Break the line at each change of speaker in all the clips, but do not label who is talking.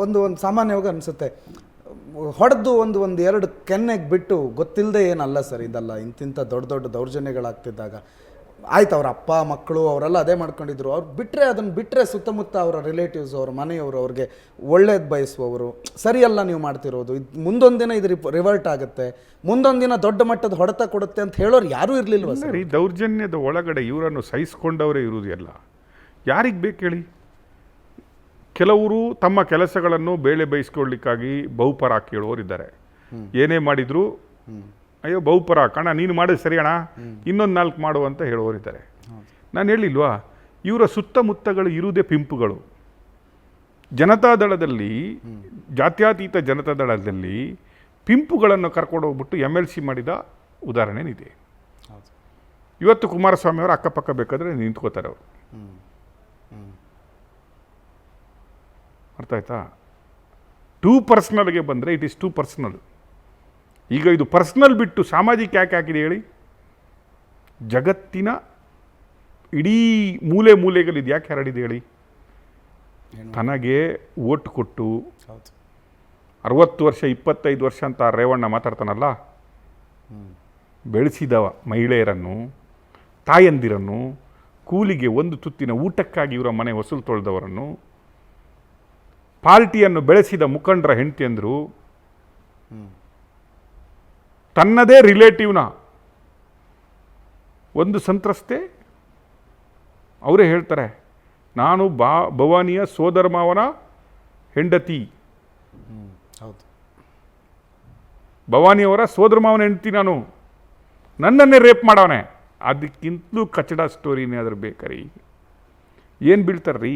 ಒಂದು ಸಾಮಾನ್ಯವಾಗಿ ಅನಿಸುತ್ತೆ, ಹೊಡೆದು ಒಂದು ಎರಡು ಕೆನ್ನೆಗೆ ಬಿಟ್ಟು ಗೊತ್ತಿಲ್ಲದೆ ಏನಲ್ಲ ಸರ್ ಇದಲ್ಲ, ಇಂತಿಂಥ ದೊಡ್ಡ ದೊಡ್ಡ ದೌರ್ಜನ್ಯಗಳಾಗ್ತಿದ್ದಾಗ ಆಯ್ತು ಅವ್ರ ಅಪ್ಪ ಮಕ್ಕಳು ಅವರೆಲ್ಲ ಅದೇ ಮಾಡ್ಕೊಂಡಿದ್ರು, ಅವ್ರು ಅದನ್ನು ಬಿಟ್ಟರೆ ಸುತ್ತಮುತ್ತ ಅವರ ರಿಲೇಟಿವ್ಸ್ ಅವ್ರ ಮನೆಯವರು ಅವ್ರಿಗೆ ಒಳ್ಳೇದು ಬಯಸುವವರು ಸರಿಯಲ್ಲ ನೀವು ಮಾಡ್ತಿರೋದು, ಇದು ಮುಂದೊಂದು ದಿನ ಇದು ರಿವರ್ಟ್ ಆಗುತ್ತೆ, ಮುಂದೊಂದು ದಿನ ದೊಡ್ಡ ಮಟ್ಟದ ಹೊಡೆತ ಕೊಡುತ್ತೆ ಅಂತ ಹೇಳೋರು ಯಾರೂ ಇರಲಿಲ್ವ ಸರ್?
ಈ ದೌರ್ಜನ್ಯದ ಒಳಗಡೆ ಇವರನ್ನು ಸಹಿಸ್ಕೊಂಡವರೇ ಇರುವುದಿಲ್ಲ. ಯಾರಿಗೆ ಬೇಕು ಹೇಳಿ? ಕೆಲವರು ತಮ್ಮ ಕೆಲಸಗಳನ್ನು ಬೇಳೆ ಬೇಯಿಸ್ಕೊಳ್ಳಿಕ್ಕಾಗಿ ಬಹುಪರ ಕೇಳುವವರಿದ್ದಾರೆ. ಏನೇ ಮಾಡಿದ್ರು ಅಯ್ಯೋ ಬಹುಪರ ಕಣ ನೀನು ಮಾಡಿದ ಸರಿ ಅಣ್ಣ ಇನ್ನೊಂದು 4 ಮಾಡು ಅಂತ ಹೇಳುವವರಿದ್ದಾರೆ. ನಾನು ಹೇಳಿಲ್ವಾ, ಇವರ ಸುತ್ತಮುತ್ತಗಳು ಇರುವುದೇ ಪಿಂಪುಗಳು. ಜನತಾದಳದಲ್ಲಿ, ಜಾತ್ಯತೀತ ಜನತಾದಳದಲ್ಲಿ ಪಿಂಪುಗಳನ್ನು ಕರ್ಕೊಂಡು ಹೋಗ್ಬಿಟ್ಟು MLC ಮಾಡಿದ ಉದಾಹರಣೆ ಇದೆ. ಇವತ್ತು ಕುಮಾರಸ್ವಾಮಿ ಅವರು ಅಕ್ಕಪಕ್ಕ ಬೇಕಾದರೆ ನಿಂತ್ಕೋತಾರೆ ಅವರು. ಅರ್ಥ ಆಯ್ತಾ? ಟೂ ಪರ್ಸ್ನಲ್ಗೆ ಬಂದರೆ ಇಟ್ ಈಸ್ ಟೂ ಪರ್ಸ್ನಲ್. ಈಗ ಇದು ಪರ್ಸ್ನಲ್ ಬಿಟ್ಟು ಸಾಮಾಜಿಕ ಯಾಕೆ ಹಾಕಿದೆ ಹೇಳಿ? ಜಗತ್ತಿನ ಇಡೀ ಮೂಲೆಗಳಿದು ಯಾಕೆ ಹರಡಿದೆ ಹೇಳಿ? ತನಗೆ ಓಟ್ ಕೊಟ್ಟು 60 ವರ್ಷ 25 ವರ್ಷ ಅಂತ ರೇವಣ್ಣ ಮಾತಾಡ್ತಾನಲ್ಲ, ಬೆಳೆಸಿದ ಮಹಿಳೆಯರನ್ನು, ತಾಯಂದಿರನ್ನು, ಕೂಲಿಗೆ ಒಂದು ತುತ್ತಿನ ಊಟಕ್ಕಾಗಿ ಇವರ ಮನೆ ವಸೂಲು ತೊಳೆದವರನ್ನು, ಪಾರ್ಟಿಯನ್ನು ಬೆಳೆಸಿದ ಮುಖಂಡರ ಹೆಂಡತಿಯಂದರು, ತನ್ನದೇ ರಿಲೇಟಿವ್ನ ಒಂದು ಸಂತ್ರಸ್ತೆ ಅವರೇ ಹೇಳ್ತಾರೆ, ನಾನು ಭವಾನಿಯ ಸೋದರ ಮಾವನ ಹೆಂಡತಿ, ಭವಾನಿಯವರ ಸೋದರ ಮಾವನ ಹೆಂಡತಿ, ನಾನು ನನ್ನನ್ನೇ ರೇಪ್ ಮಾಡವನೆ. ಅದಕ್ಕಿಂತಲೂ ಕಚಡ ಸ್ಟೋರಿನೇ ಅದ್ರ ಬೇಕಾರಿ. ಏನು ಬೀಳ್ತಾರ್ರೀ?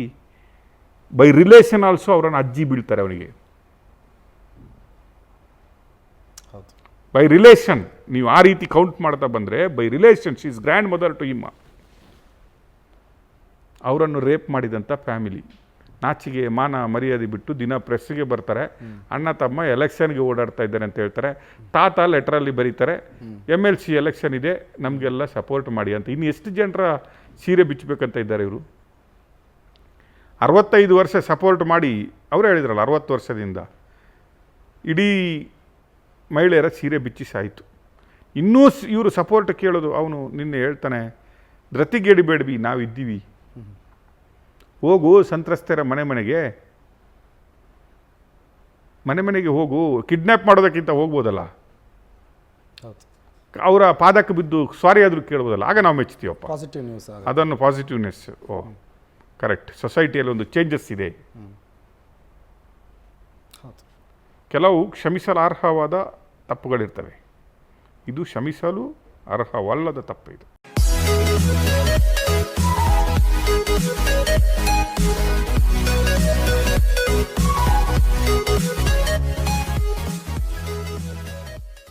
ಬೈ ರಿಲೇಷನ್ ಆಲ್ಸೋ ಅವರನ್ನು ಅಜ್ಜಿ ಬೀಳ್ತಾರೆ ಅವನಿಗೆ. ಬೈ ರಿಲೇಷನ್ ನೀವು ಆ ರೀತಿ ಕೌಂಟ್ ಮಾಡ್ತಾ ಬಂದರೆ, by relation she is grand mother to him. ಅವರನ್ನು ರೇಪ್ ಮಾಡಿದಂಥ ಫ್ಯಾಮಿಲಿ ನಾಚಿಗೆ ಮಾನ ಮರ್ಯಾದೆ ಬಿಟ್ಟು ದಿನ ಪ್ರೆಸ್ಸಿಗೆ ಬರ್ತಾರೆ, ಅಣ್ಣ ತಮ್ಮ ಎಲೆಕ್ಷನ್ಗೆ ಓಡಾಡ್ತಾ ಇದ್ದಾರೆ ಅಂತ ಹೇಳ್ತಾರೆ, ತಾತ ಲೆಟ್ರಲ್ಲಿ ಬರೀತಾರೆ MLC ಎಲೆಕ್ಷನ್ ಇದೆ ನಮಗೆಲ್ಲ ಸಪೋರ್ಟ್ ಮಾಡಿ ಅಂತ. ಇನ್ನು ಎಷ್ಟು ಜನರ ಸೀರೆ ಬಿಚ್ಚಬೇಕಂತ ಇದ್ದಾರೆ ಇವರು? 65 ವರ್ಷ ಸಪೋರ್ಟ್ ಮಾಡಿ, ಅವರೇ ಹೇಳಿದ್ರಲ್ಲ 60 ವರ್ಷದಿಂದ ಇಡೀ ಮಹಿಳೆಯರ ಸೀರೆ ಬಿಚ್ಚಿಸಾಯಿತು. ಇನ್ನೂ ಇವರು ಸಪೋರ್ಟ್ ಕೇಳೋದು. ಅವನು ನಿನ್ನೆ ಹೇಳ್ತಾನೆ, ಧೃತಿಗೆಡಿಬೇಡ್ವಿ ನಾವಿದ್ದೀವಿ, ಹೋಗು ಸಂತ್ರಸ್ತರ ಮನೆಗೆ ಹೋಗು, ಕಿಡ್ನ್ಯಾಪ್ ಮಾಡೋದಕ್ಕಿಂತ ಹೋಗ್ಬೋದಲ್ಲ, ಅವರ ಪಾದಕ್ಕೆ ಬಿದ್ದು ಸಾರಿ ಆದರೂ ಕೇಳ್ಬೋದಲ್ಲ, ಆಗ ನಾವು ಮೆಚ್ತೀವಪ್ಪ.
ಪಾಸಿಟಿವ್ ನ್ಯೂಸ್,
ಅದನ್ನು ಪಾಸಿಟಿವ್ನೆಸ್. ಓ ಕರೆಕ್ಟ್, ಸೊಸೈಟಿಯಲ್ಲಿ ಒಂದು ಚೇಂಜಸ್ ಇದೆ. ಕೆಲವು ಕ್ಷಮಿಸಲಾರ್ಹವಾದ ತಪ್ಪುಗಳಿರ್ತವೆ, ಇದು ಕ್ಷಮಿಸಲು ಅರ್ಹವಲ್ಲದ ತಪ್ಪು ಇದು.